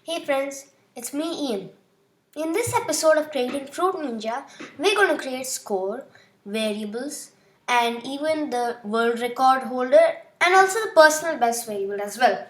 Hey friends, it's me Ian. In this episode of Creating Fruit Ninja, we're going to create score, variables, and even the world record holder and also the personal best variable as well.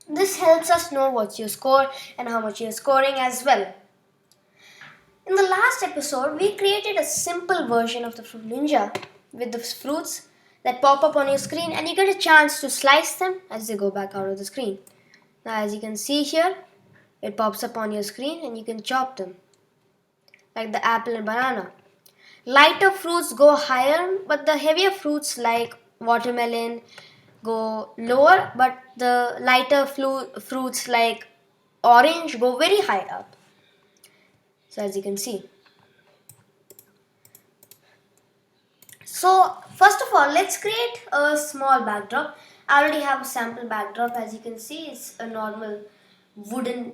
This helps us know what's your score and how much you're scoring as well. In the last episode, we created a simple version of the Fruit Ninja with the fruits that pop up on your screen and you get a chance to slice them as they go back out of the screen. Now, as you can see here, it pops up on your screen and you can chop them like the apple and banana. Lighter fruits go higher, but the heavier fruits like watermelon go lower, but the lighter fruits like orange go very high up. So as you can see. So first of all, let's create a small backdrop. I already have a sample backdrop. As you can see, it's a normal wooden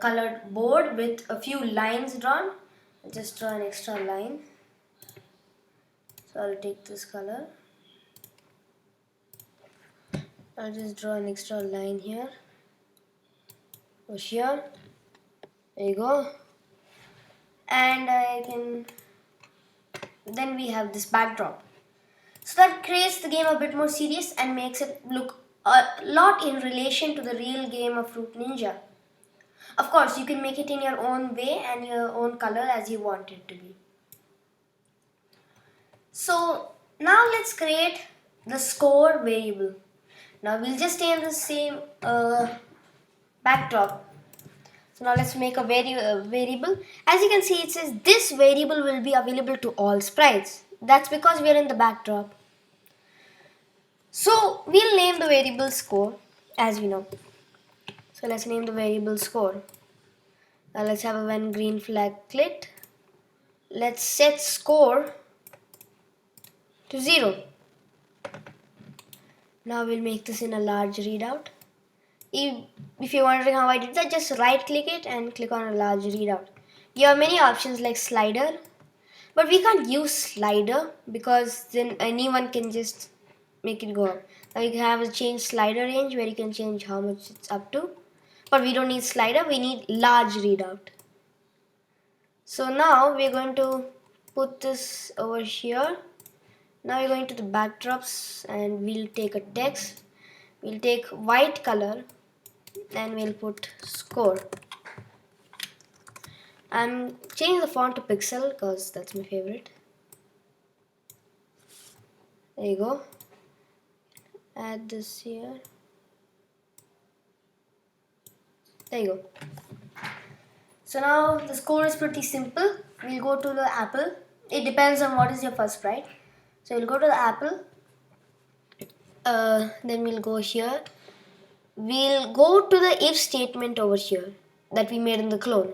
colored board with a few lines drawn. I'll just draw an extra line. So I'll take this color. I'll just draw an extra line here. Push here. There you go. And I can. Then we have this backdrop. So that creates the game a bit more serious and makes it look a lot in relation to the real game of Fruit Ninja. Of course, you can make it in your own way and your own color as you want it to be. So now let's create the score variable. Now we'll just stay in the same backdrop. So now let's make a variable. As you can see, it says this variable will be available to all sprites. That's because we are in the backdrop. So we'll name the variable score as we know. So let's name the variable score. Now let's have a when green flag clicked. Let's set score to 0. Now we'll make this in a large readout. If you're wondering how I did that, just right click it and click on a large readout. You have many options like slider, but we can't use slider because then anyone can just make it go up. Now you can have a change slider range where you can change how much it's up to, but we don't need slider, we need large readout. So now we're going to put this over here. Now we're going to the backdrops and we'll take a text. We'll take white color and we'll put score. I'm changing the font to pixel because that's my favorite. There you go. Add this here. There you go. So now the score is pretty simple. We'll go to the apple. It depends on what is your first sprite. So we'll go to the apple. Then we'll go here. We'll go to the if statement over here that we made in the clone.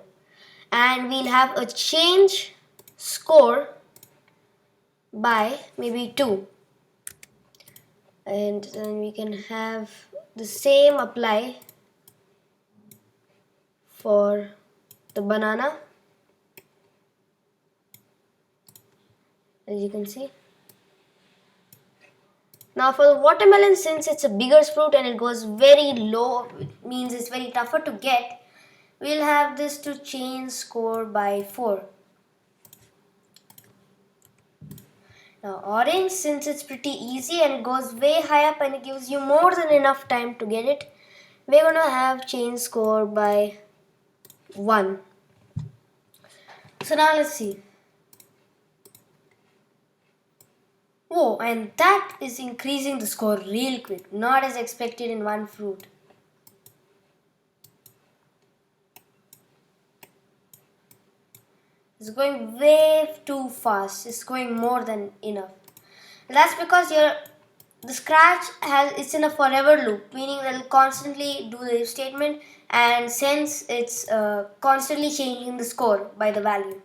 And we'll have a change score by maybe 2. And then we can have the same apply for the banana, as you can see. Now for the watermelon, since it's a bigger fruit and it goes very low, it means it's very tougher to get, we'll have this to change score by 4. Now orange, since it's pretty easy and it goes way high up and it gives you more than enough time to get it, we're going to have change score by 1. So now let's see. Oh, and that is increasing the score real quick, not as expected in one fruit. It's going way too fast. It's going more than enough. And that's because the scratch it's in a forever loop, meaning that it'll constantly do the if statement, and since it's constantly changing the score by the value.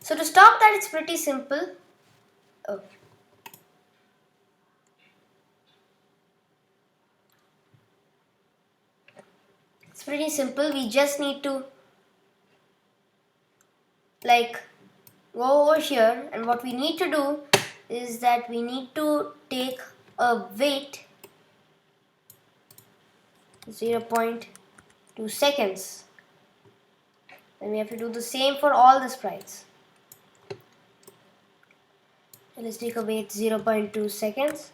So to stop that, it's pretty simple. Oh. It's pretty simple. We just need to go over here, and what we need to do is that we need to take a weight 0.5 2 seconds. Then we have to do the same for all the sprites. Let's take a wait 0.2 seconds.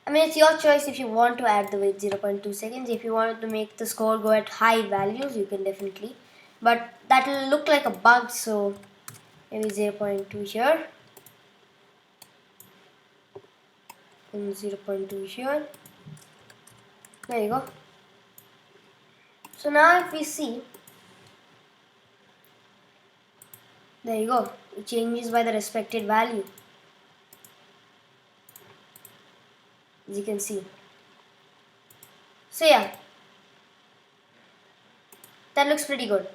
I mean, it's your choice if you want to add the wait 0.2 seconds. If you want to make the score go at high values, you can definitely. But that will look like a bug, so maybe 0.2 here. And 0.2 here. There you go. So now if we see, there you go. It changes by the respected value. As you can see. So yeah, that looks pretty good.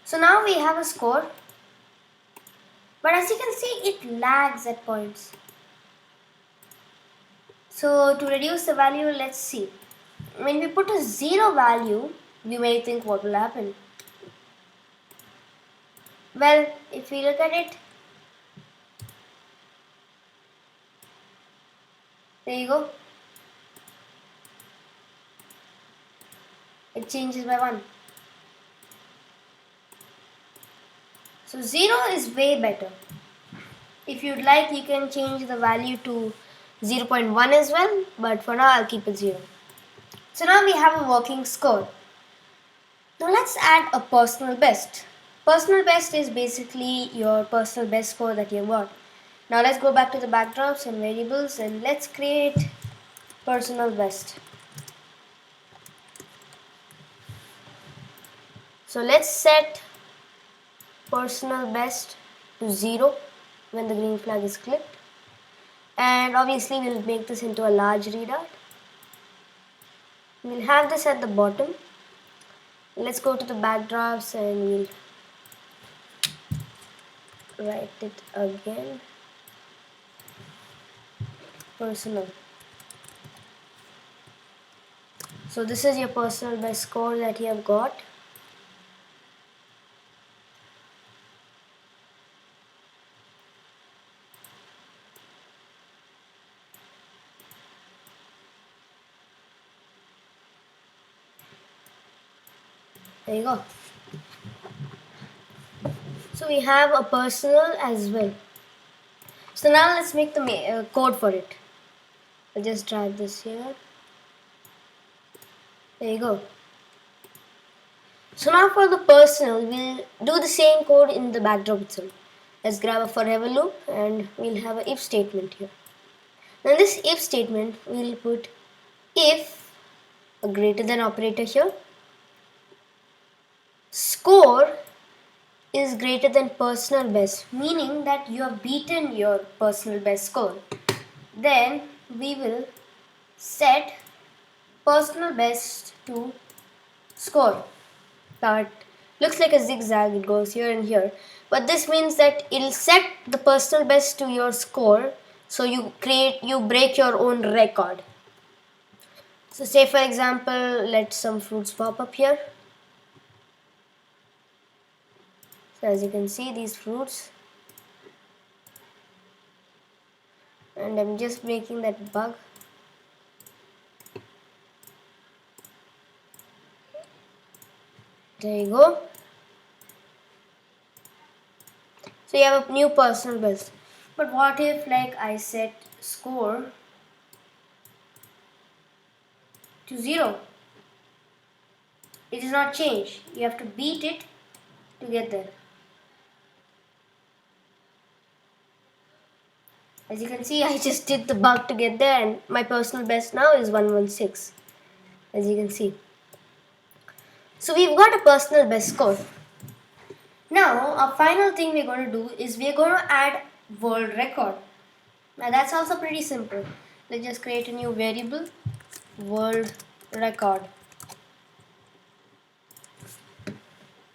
So now we have a score, but as you can see, it lags at points. So to reduce the value, let's see. When we put a 0 value, you may think what will happen. Well, if we look at it, there you go. It changes by 1. So 0 is way better. If you'd like, you can change the value to 0.1 as well, but for now I'll keep it 0. So now we have a working score. Now let's add a personal best. Personal best is basically your personal best score that you got. Now let's go back to the backdrops and variables and let's create personal best. So let's set personal best to 0 when the green flag is clicked. And obviously we'll make this into a large readout. We'll have this at the bottom. Let's go to the backdrops and we'll write it again. Personal. So this is your personal best score that you have got. There you go. So we have a personal as well. So now let's make the code for it. I'll just drag this here. There you go. So now for the personal, we'll do the same code in the backdrop itself. Let's grab a forever loop and we'll have an if statement here. Now in this if statement, we'll put if a greater than operator here, score is greater than personal best, meaning that you have beaten your personal best score. Then we will set personal best to score. Now it looks like a zigzag, it goes here and here, but this means that it'll set the personal best to your score, so you break your own record. So say for example, let some fruits pop up here. So as you can see, these fruits, and I'm just breaking that bug. There you go. So you have a new personal best. But what if like I set score to 0? It does not change. You have to beat it to get there. As you can see, I just did the bug to get there and my personal best now is 116. As you can see. So we've got a personal best score. Now, our final thing we're going to do is we're going to add world record. Now that's also pretty simple. Let's just create a new variable, world record.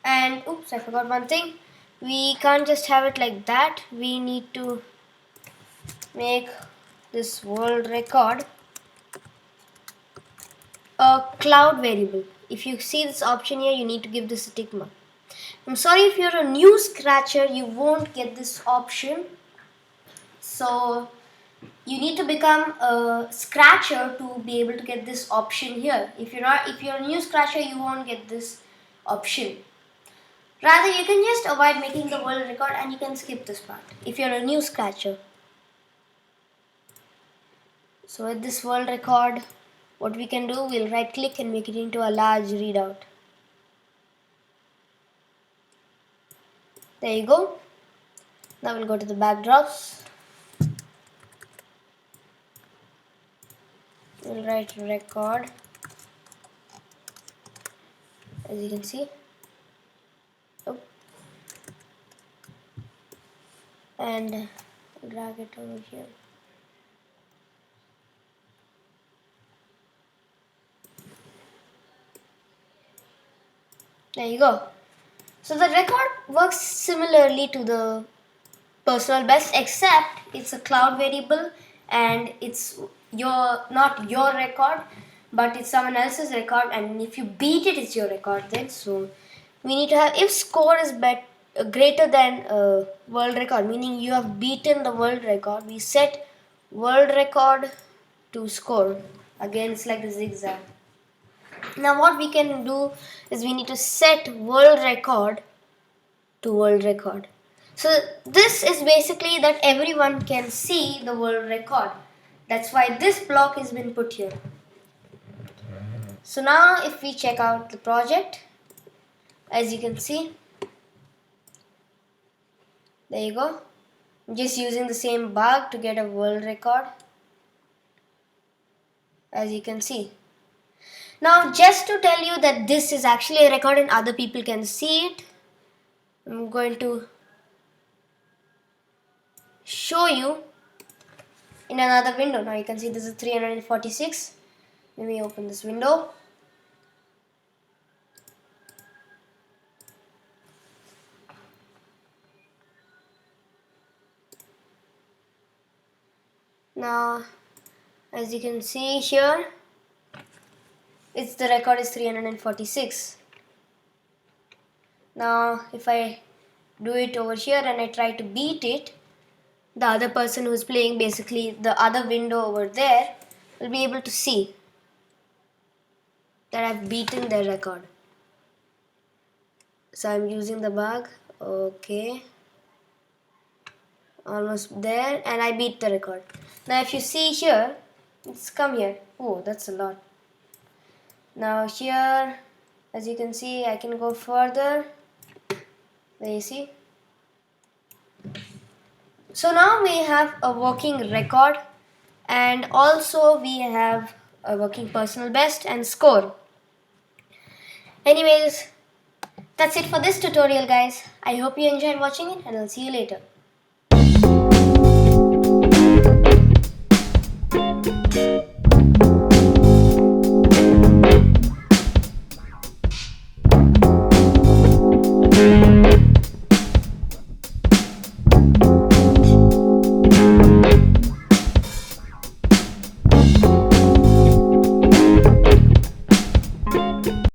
And oops, I forgot one thing. We can't just have it like that. We need to make this world record a cloud variable. If you see this option here, you need to give this a tick mark. I'm sorry, if you're a new scratcher, you won't get this option. So you need to become a scratcher to be able to get this option here. If you're a new scratcher, you won't get this option. Rather, you can just avoid making the world record and you can skip this part if you're a new scratcher. So with this world record, what we can do, we'll right click and make it into a large readout. There you go. Now we'll go to the backdrops. We'll write record, as you can see. Oh. And drag it over here. There you go. So the record works similarly to the personal best, except it's a cloud variable and it's not your record, but it's someone else's record, and if you beat it, it's your record then. So we need to have, if score is greater than world record, meaning you have beaten the world record, we set world record to score. Again, it's like the zigzag. Now what we can do is we need to set world record to world record. So this is basically that everyone can see the world record. That's why this block has been put here. So now if we check out the project, as you can see, there you go. I'm just using the same bug to get a world record, as you can see. Now just to tell you that this is actually a record and other people can see it, I'm going to show you in another window. Now you can see this is 346. Let me open this window. Now as you can see here, the record is 346. Now if I do it over here and I try to beat it, the other person who's playing, basically the other window over there, will be able to see that I've beaten their record. So I'm using the bug. Okay, almost there, and I beat the record. Now if you see here, let's come here. Oh, that's a lot. Now here, as you can see, I can go further. There you see. So now we have a working record, and also we have a working personal best and score. Anyways, that's it for this tutorial, guys. I hope you enjoyed watching it, and I'll see you later.